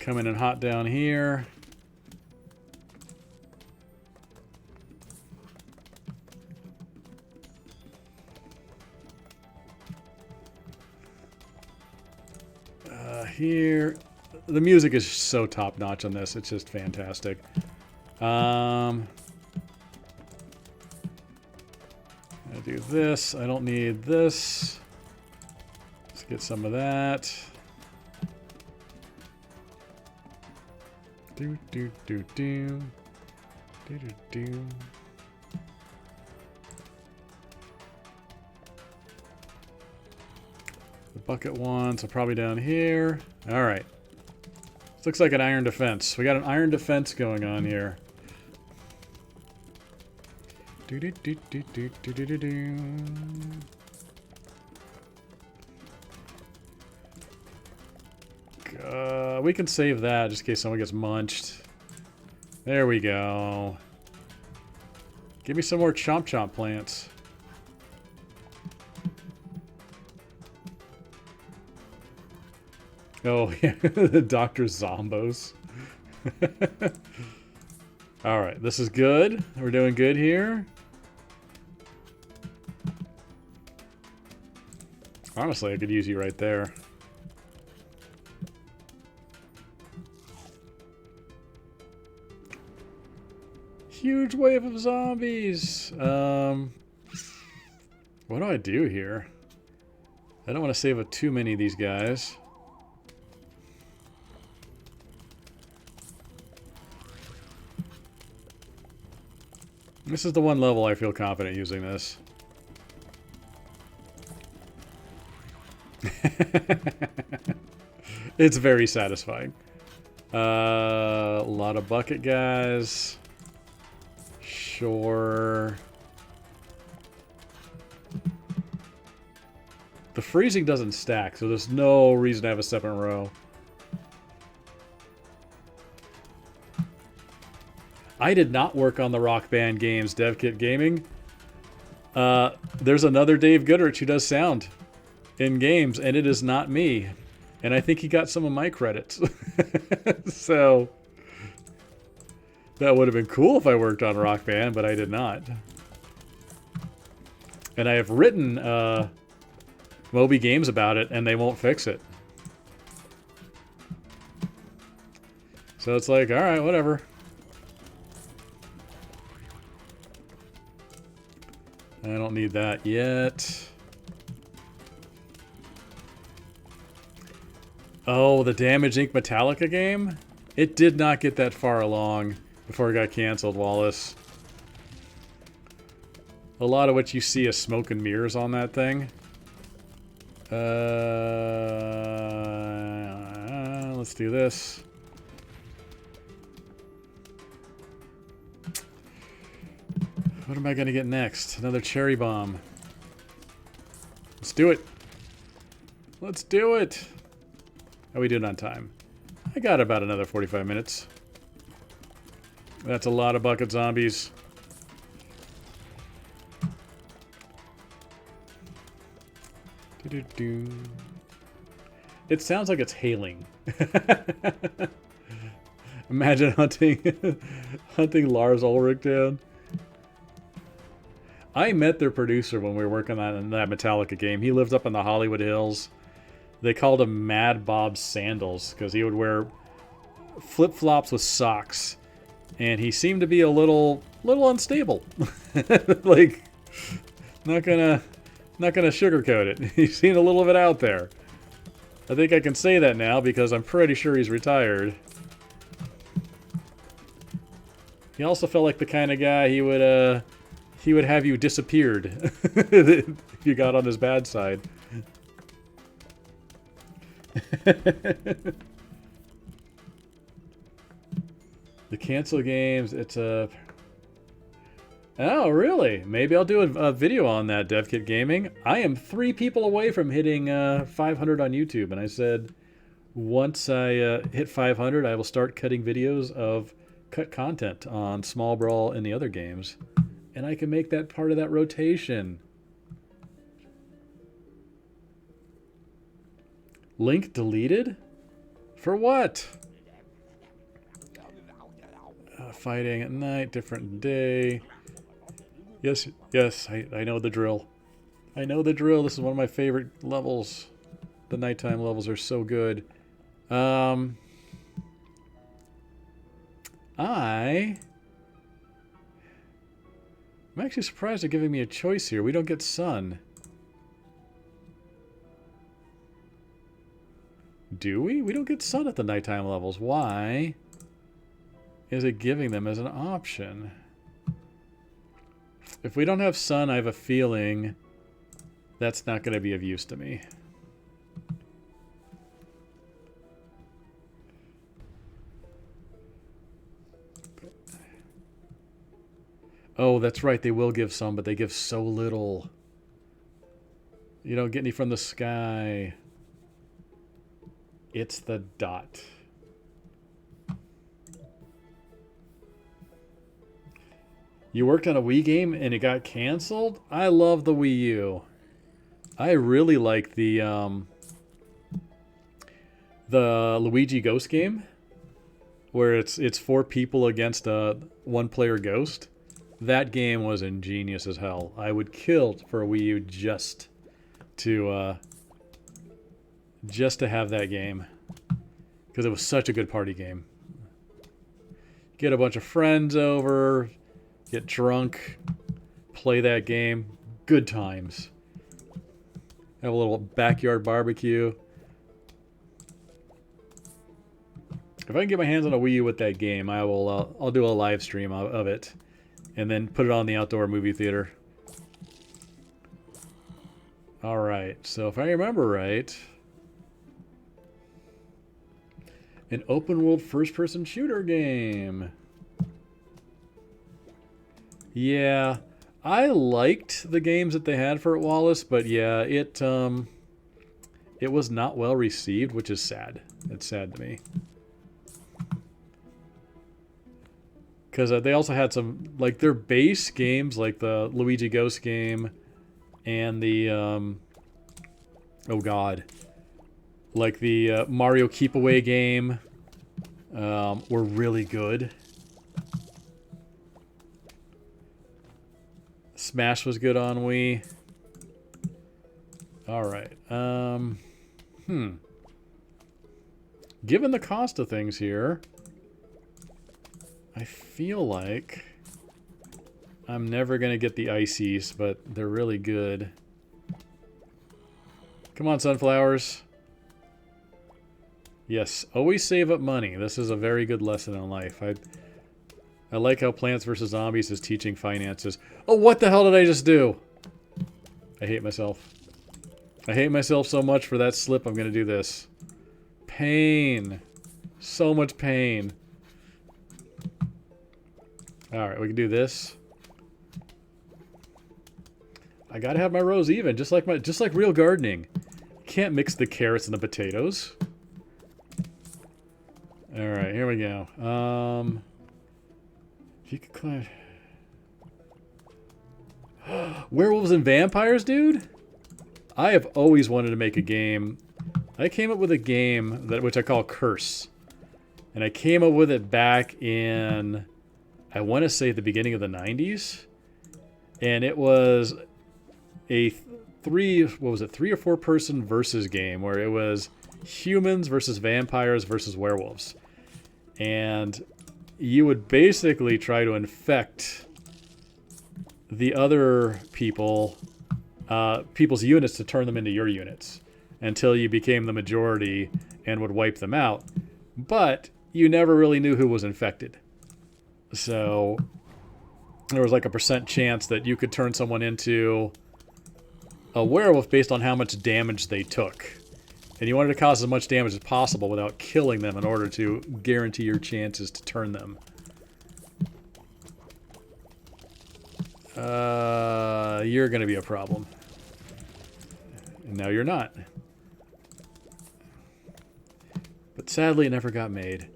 Coming in hot down here. Here. The music is so top notch on this. It's just fantastic. I do this. I don't need this. Let's get some of that. Do do do do. Do do do. The bucket one, so probably down here. Alright. This looks like an iron defense. We got an iron defense going on here. Do do do do do do do do do. We can save that just in case someone gets munched. There we go. Give me some more chomp chomp plants. Oh, yeah. The Dr. Zombos. Alright, this is good. We're doing good here. Honestly, I could use you right there. Huge wave of zombies. What do I do here? I don't want to save too many of these guys. This is the one level I feel confident using this. It's very satisfying. A lot of bucket guys. Sure. The freezing doesn't stack, so there's no reason to have a separate row. I did not work on the Rock Band games, DevKit Gaming. There's another Dave Goodrich who does sound in games, and it is not me. And I think he got some of my credits. So that would have been cool if I worked on Rock Band, but I did not. And I have written Moby Games about it, and they won't fix it. So it's like, alright, whatever. I don't need that yet. Oh, the Damage Inc. Metallica game? It did not get that far along before it got canceled, Wallace. A lot of what you see is smoke and mirrors on that thing. Let's do this. What am I going to get next? Another cherry bomb. Let's do it. Let's do it. How are we doing on time? I got about another 45 minutes. That's a lot of bucket zombies. Do-do-do. It sounds like it's hailing. Imagine hunting hunting Lars Ulrich down. I met their producer when we were working on that Metallica game. He lived up in the Hollywood Hills. They called him Mad Bob Sandals because he would wear flip-flops with socks. And he seemed to be a little unstable. Like, not gonna sugarcoat it. He seemed a little bit out there. I think I can say that now because I'm pretty sure he's retired. He also felt like the kind of guy he would have you disappeared if you got on his bad side. The cancel games, it's a... Oh, really? Maybe I'll do a video on that, DevKit Gaming. I am 3 people away from hitting 500 on YouTube, and I said once I hit 500, I will start cutting videos of cut content on Small Brawl and the other games. And I can make that part of that rotation. Link deleted? For what? Fighting at night, different day. Yes, yes, I know the drill. I know the drill. This is one of my favorite levels. The nighttime levels are so good. I'm actually surprised they're giving me a choice here. We don't get sun. Do we? We don't get sun at the nighttime levels. Why is it giving them as an option? If we don't have sun, I have a feeling that's not going to be of use to me. Oh, that's right. They will give some, but they give so little. You don't get any from the sky. It's the dot. You worked on a Wii game and it got canceled? I love the Wii U. I really like the The Luigi Ghost game, where it's 4 people against a 1-player ghost. That game was ingenious as hell. I would kill for a Wii U just to have that game, because it was such a good party game. Get a bunch of friends over, get drunk, play that game. Good times. Have a little backyard barbecue. If I can get my hands on a Wii U with that game, I will. I'll do a live stream of it, and then put it on the outdoor movie theater. All right. So if I remember right, an open-world first-person shooter game. Yeah, I liked the games that they had for it, Wallace, but yeah, it was not well received, which is sad. It's sad to me. Because they also had some, like, their base games, like the Luigi Ghost game and the, oh god, like the Mario Keep Away game were really good. Smash was good on Wii. Alright. Given the cost of things here, I feel like I'm never going to get the ices, but they're really good. Come on, sunflowers. Yes, always save up money. This is a very good lesson in life. I like how Plants vs. Zombies is teaching finances. Oh, what the hell did I just do? I hate myself. I hate myself so much for that slip. I'm going to do this. Pain. So much pain. Alright, we can do this. I gotta have my rows even, just like real gardening. Can't mix the carrots and the potatoes. Alright, here we go. If you could climb... Werewolves and vampires, dude? I have always wanted to make a game. I came up with a game which I call Curse. And I came up with it back in, I want to say, the beginning of the 90s. And it was a 3 or 4 person versus game where it was humans versus vampires versus werewolves. And you would basically try to infect the other people's units to turn them into your units until you became the majority and would wipe them out. But you never really knew who was infected. So there was like a % chance that you could turn someone into a werewolf based on how much damage they took. And you wanted to cause as much damage as possible without killing them in order to guarantee your chances to turn them. You're going to be a problem. And now you're not. But sadly, it never got made.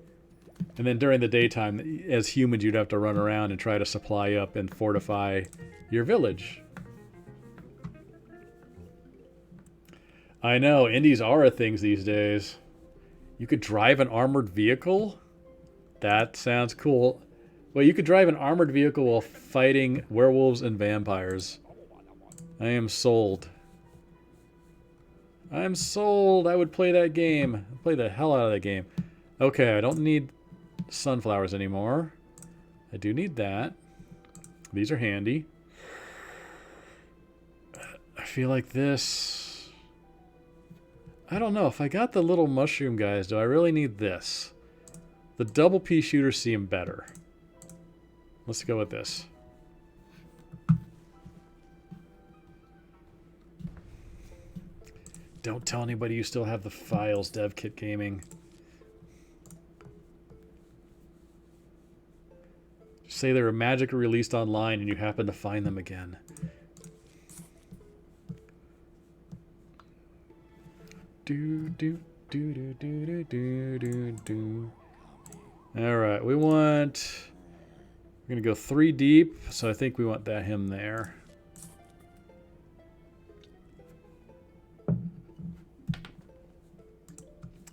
And then during the daytime, as humans, you'd have to run around and try to supply up and fortify your village. I know, indies are a thing these days. You could drive an armored vehicle? That sounds cool. Well, you could drive an armored vehicle while fighting werewolves and vampires. I am sold. I'm sold. I would play that game. I'd play the hell out of that game. Okay, I don't need sunflowers anymore. I do need that. These are handy. I feel like this... I don't know. If I got the little mushroom guys, do I really need this? The double pea shooters seem better. Let's go with this. Don't tell anybody you still have the files, DevKit Gaming. Just say they were magically released online and you happen to find them again. Alright, we're gonna go 3 deep, so I think we want that him there.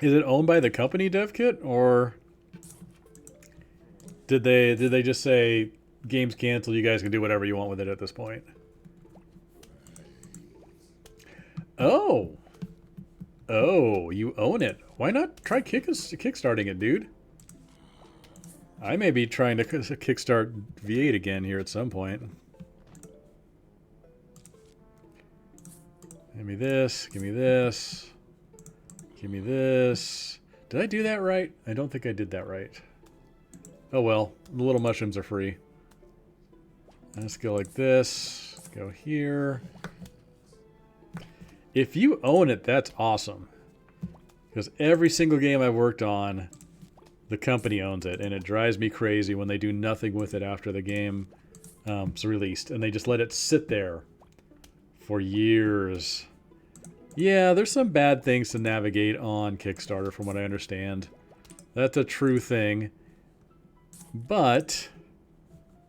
Is it owned by the company DevKit, or did they just say game's canceled, you guys can do whatever you want with it at this point? Oh. Oh, you own it. Why not try kickstarting it, dude? I may be trying to kickstart V8 again here at some point. Give me this, give me this, give me this. Did I do that right? I don't think I did that right. Oh well, the little mushrooms are free. Let's go like this. Go here. If you own it, that's awesome. Because every single game I've worked on, the company owns it. And it drives me crazy when they do nothing with it after the game is released. And they just let it sit there for years. Yeah, there's some bad things to navigate on Kickstarter from what I understand. That's a true thing. But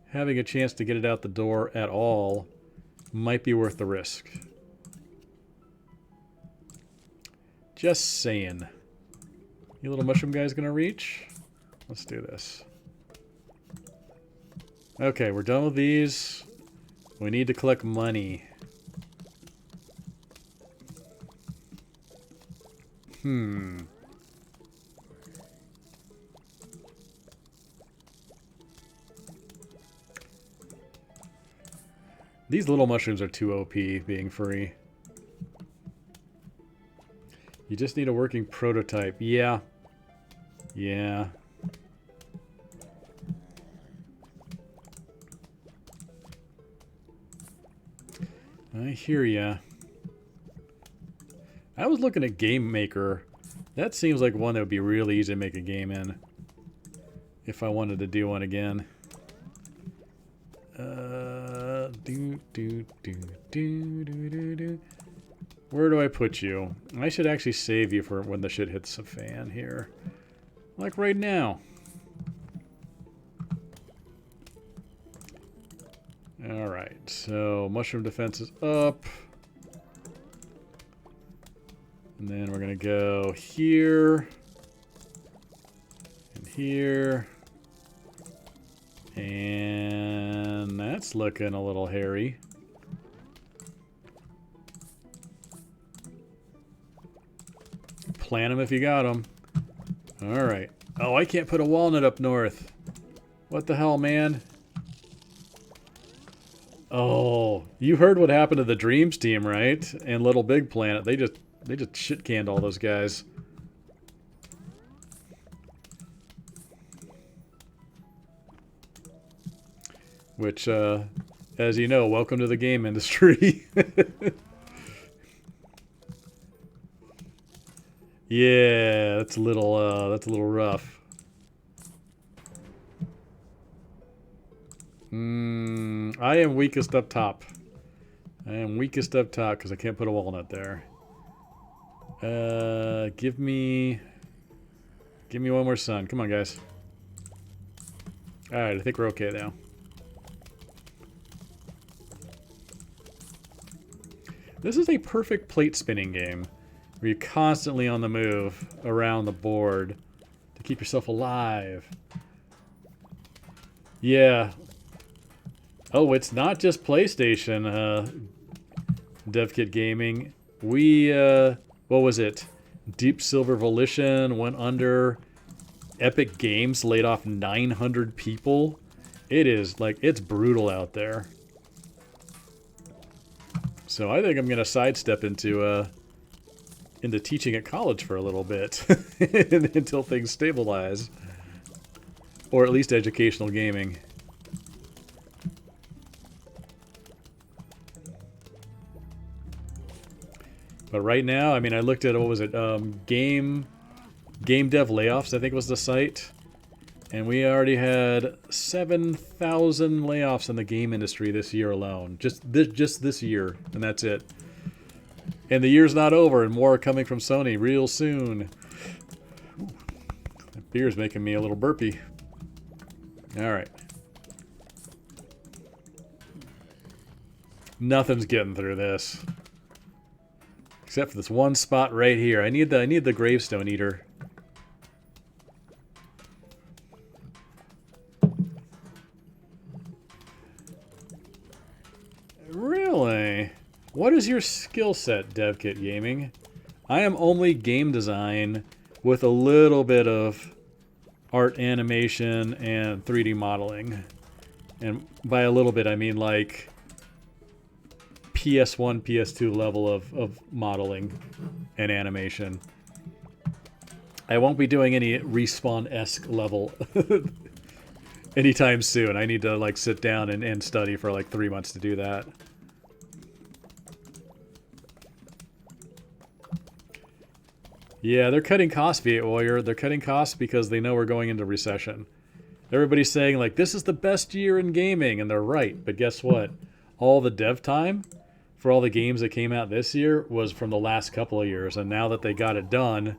having a chance to get it out the door at all might be worth the risk. Just saying. You little mushroom guy's gonna reach? Let's do this. Okay, we're done with these. We need to collect money. These little mushrooms are too OP being free. You just need a working prototype. Yeah. Yeah. I hear ya. I was looking at Game Maker. That seems like one that would be really easy to make a game in. If I wanted to do one again. Where do I put you? I should actually save you for when the shit hits the fan here. Like right now. Alright, so mushroom defense is up. And then we're going to go here. And here. And that's looking a little hairy. Plant them if you got them. Alright. Oh, I can't put a walnut up north. What the hell, man? Oh, you heard what happened to the Dreams team, right? And Little Big Planet. They just shit-canned all those guys. Which, as you know, welcome to the game industry. Yeah, that's a little rough. I am weakest up top. I am weakest up top because I can't put a walnut there. Give me one more sun. Come on, guys. All right, I think we're okay now. This is a perfect plate spinning game where you're constantly on the move around the board to keep yourself alive. Yeah. Oh, it's not just PlayStation, DevKit Gaming. We, what was it? Deep Silver Volition went under. Epic Games laid off 900 people. It is, like, it's brutal out there. So I think I'm going to sidestep into teaching at college for a little bit until things stabilize. Or at least educational gaming. But right now, I mean, I looked at, what was it, Game Dev Layoffs, I think was the site. And we already had 7,000 layoffs in the game industry this year alone. Just this year, and that's it. And the year's not over, and more are coming from Sony real soon. Ooh, that beer's making me a little burpy. Alright. Nothing's getting through this. Except for this one spot right here. I need the gravestone eater. Really? What is your skill set, DevKit Gaming? I am only game design with a little bit of art animation and 3D modeling. And by a little bit, I mean like PS1, PS2 level of modeling and animation. I won't be doing any Respawn-esque level anytime soon. I need to like sit down and study for like 3 months to do that. Yeah, they're cutting costs, Viet Warrior. They're cutting costs because they know we're going into recession. Everybody's saying like, this is the best year in gaming, and they're right. But guess what? All the dev time for all the games that came out this year was from the last couple of years, and now that they got it done,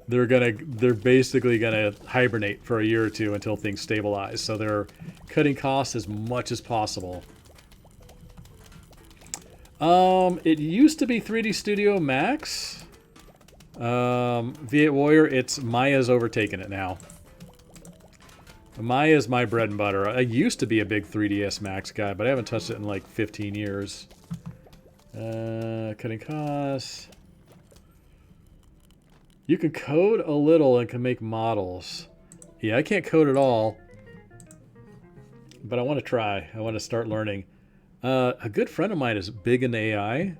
they're basically gonna hibernate for a year or two until things stabilize. So they're cutting costs as much as possible. It used to be 3D Studio Max. Viet Warrior, it's Maya's overtaken it now. Maya's my bread and butter. I used to be a big 3ds Max guy, but I haven't touched it in like 15 years. Cutting costs. You can code a little and can make models. Yeah, I can't code at all, but I want to try. I want to start learning. A good friend of mine is big into AI,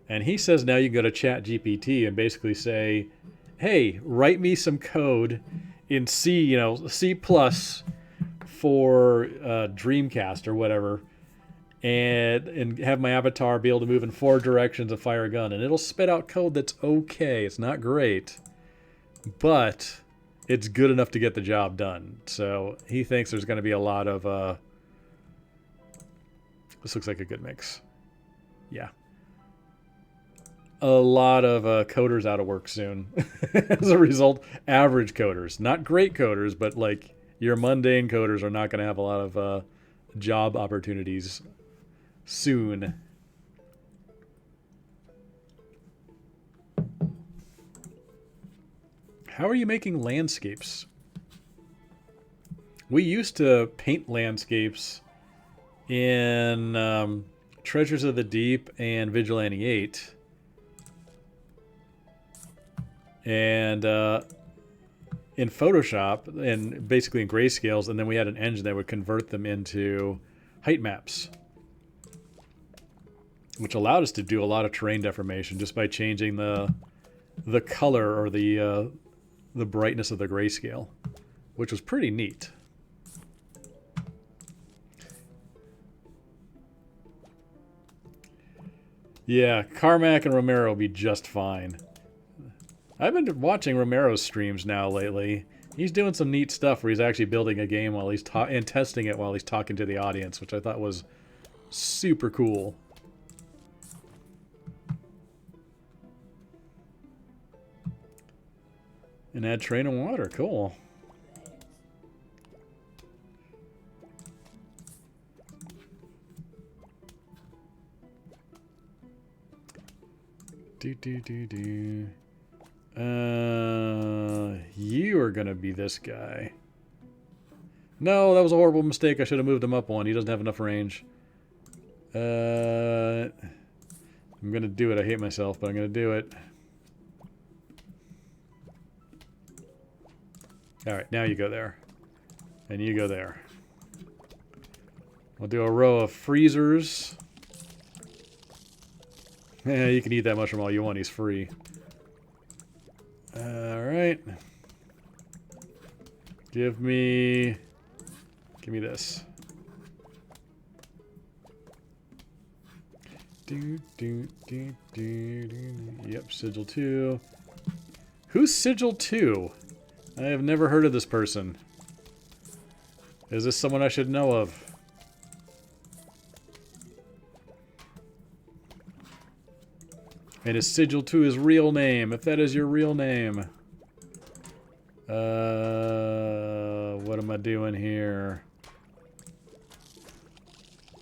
and he says now you can go to ChatGPT and basically say, hey, write me some code in C, C++ for Dreamcast or whatever, and have my avatar be able to move in 4 directions and fire a gun, and it'll spit out code that's okay. It's not great, but it's good enough to get the job done. So he thinks there's going to be a lot of this looks like a good mix. Yeah. A lot of coders out of work soon. As a result, average coders. Not great coders, but like your mundane coders are not going to have a lot of job opportunities soon. How are you making landscapes? We used to paint landscapes in Treasures of the Deep and Vigilante 8. And in Photoshop, and basically in grayscales, and then we had an engine that would convert them into height maps, which allowed us to do a lot of terrain deformation just by changing the color or the brightness of the grayscale, which was pretty neat. Yeah, Carmack and Romero will be just fine. I've been watching Romero's streams now lately. He's doing some neat stuff where he's actually building a game while he's and testing it while he's talking to the audience, which I thought was super cool. And add train and water, cool. You are gonna be this guy. No, that was a horrible mistake. I should have moved him up one. He doesn't have enough range. I'm gonna do it. I hate myself, but I'm gonna do it. Alright, now you go there. And you go there. We'll do a row of freezers. Yeah, you can eat that mushroom all you want. He's free. Alright. Give me this. Yep, Sigil 2. Who's Sigil 2? I have never heard of this person. Is this someone I should know of? And is Sigil 2 his real name? If that is your real name. What am I doing here?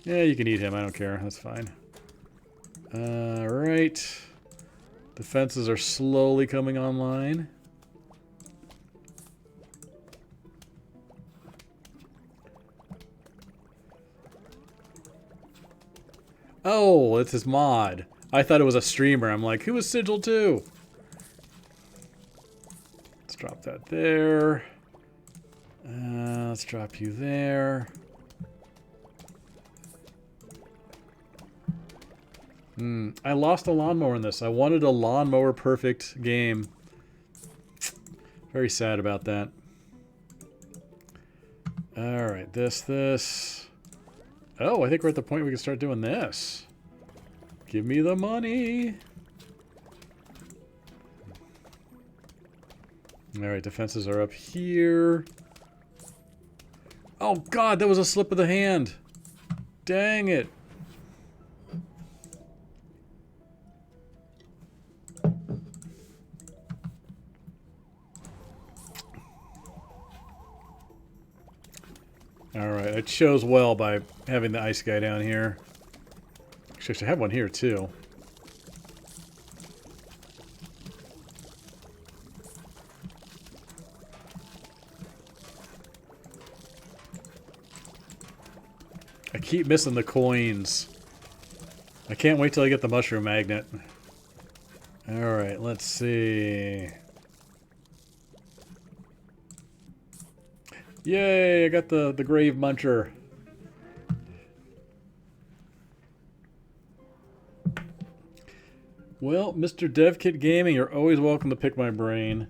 Yeah, you can eat him. I don't care. That's fine. Alright. Defenses are slowly coming online. Oh, it's his mod. I thought it was a streamer. I'm like, who is Sigil 2? Let's drop that there. Let's drop you there. I lost a lawnmower in this. I wanted a lawnmower perfect game. Very sad about that. Alright, this. Oh, I think we're at the point we can start doing this. Give me the money. Alright, defenses are up here. Oh god, that was a slip of the hand. Dang it. Alright, it shows well by having the ice guy down here. Actually, I should have one here too. I keep missing the coins. I can't wait till I get the mushroom magnet. Alright, let's see. Yay, I got the grave muncher. Well, Mr. DevKit Gaming, you're always welcome to pick my brain.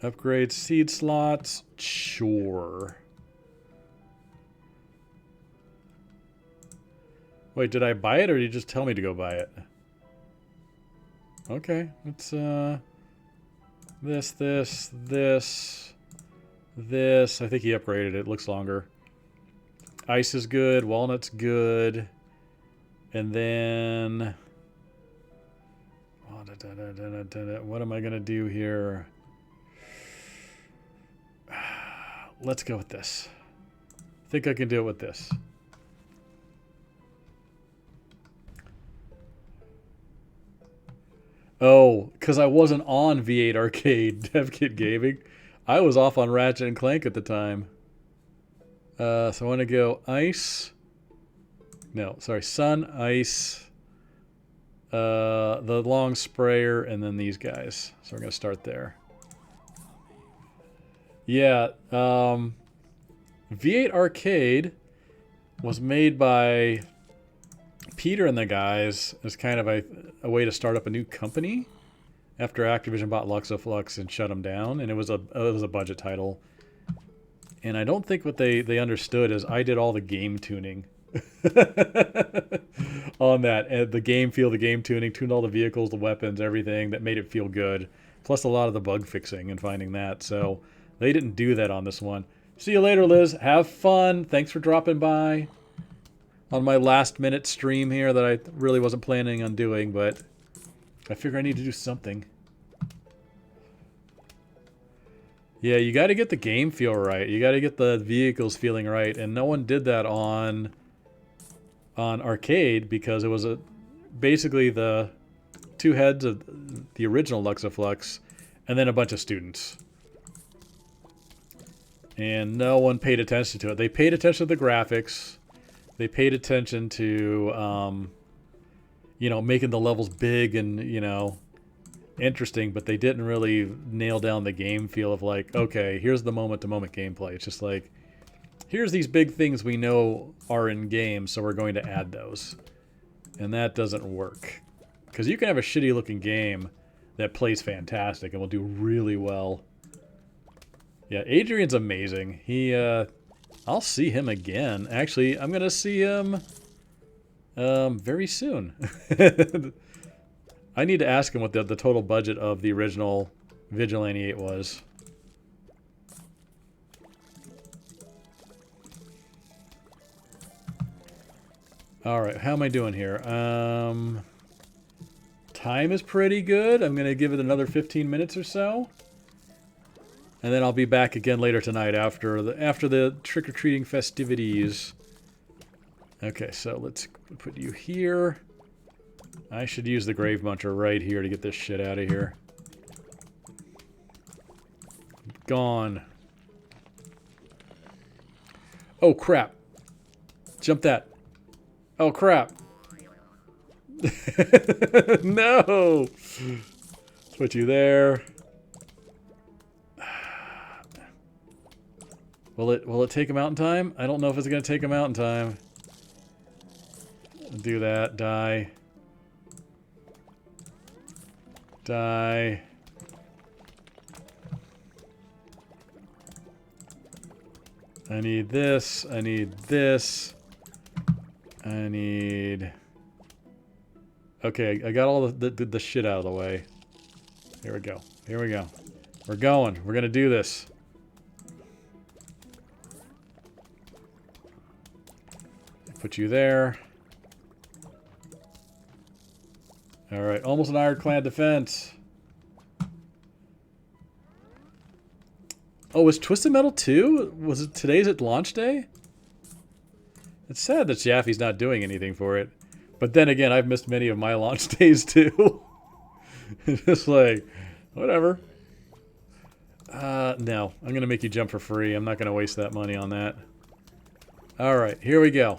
Upgrade seed slots? Sure. Wait, did I buy it or did you just tell me to go buy it? Okay, let's this. I think he upgraded it. It looks longer. Ice is good. Walnut's good. And then... what am I going to do here? Let's go with this. I think I can do it with this. Oh, because I wasn't on V8 Arcade DevKit Gaming. I was off on Ratchet and Clank at the time. So I want to go ice. No, sorry, sun, ice, the long sprayer, and then these guys. So we're going to start there. Yeah, V8 Arcade was made by Peter and the guys as kind of a way to start up a new company after Activision bought Luxoflux and shut them down, and it was a budget title. And I don't think what they understood is I did all the game tuning on that, and the game feel, the game tuning, tuned all the vehicles, the weapons, everything that made it feel good, plus a lot of the bug fixing and finding that. So they didn't do that on this one. See you later, Liz. Have fun. Thanks for dropping by on my last minute stream here that I really wasn't planning on doing, but I figure I need to do something. Yeah, you got to get the game feel right. You got to get the vehicles feeling right, and no one did that on arcade because it was basically the two heads of the original Luxoflux and then a bunch of students. And no one paid attention to it. They paid attention to the graphics. They paid attention to, you know, making the levels big and, you know, interesting, but they didn't really nail down the game feel of like, okay, here's the moment-to-moment gameplay. It's just like, here's these big things we know are in games, so we're going to add those. And that doesn't work. Because you can have a shitty-looking game that plays fantastic and will do really well. Yeah, Adrian's amazing. He, I'll see him again. Actually, I'm going to see him very soon. I need to ask him what the total budget of the original Vigilante 8 was. Alright, how am I doing here? Time is pretty good. I'm going to give it another 15 minutes or so. And then I'll be back again later tonight after the trick-or-treating festivities. Okay, so let's put you here. I should use the Grave Muncher right here to get this shit out of here. Gone. Oh, crap. Jump that. Oh, crap. No! Put you there. Will it take him out in time? I don't know if it's going to take him out in time. Do that. Die. Die. I need this. I need this. I need... Okay, I got all the shit out of the way. Here we go. Here we go. We're going. We're going to do this. Put you there. Alright, almost an ironclad defense. Oh, was Twisted Metal 2? Was it today's at launch day? It's sad that Jaffe's not doing anything for it. But then again, I've missed many of my launch days too. It's just like, whatever. No, I'm going to make you jump for free. I'm not going to waste that money on that. Alright, here we go.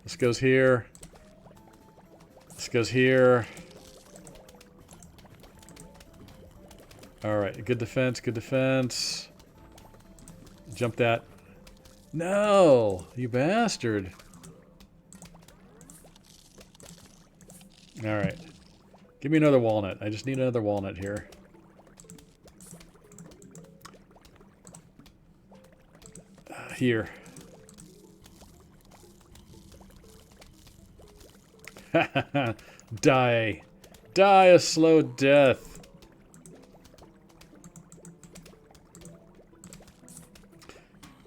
This goes here. This goes here. Alright, good defense, good defense. Jump that. No! You bastard. Alright. Give me another walnut. I just need another walnut here. Here. Die. Die a slow death.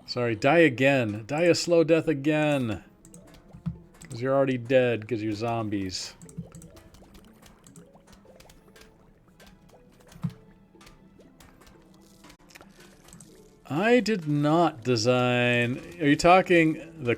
Sorry, die again. Die a slow death again. Because you're already dead, because you're zombies. I did not design... Are you talking the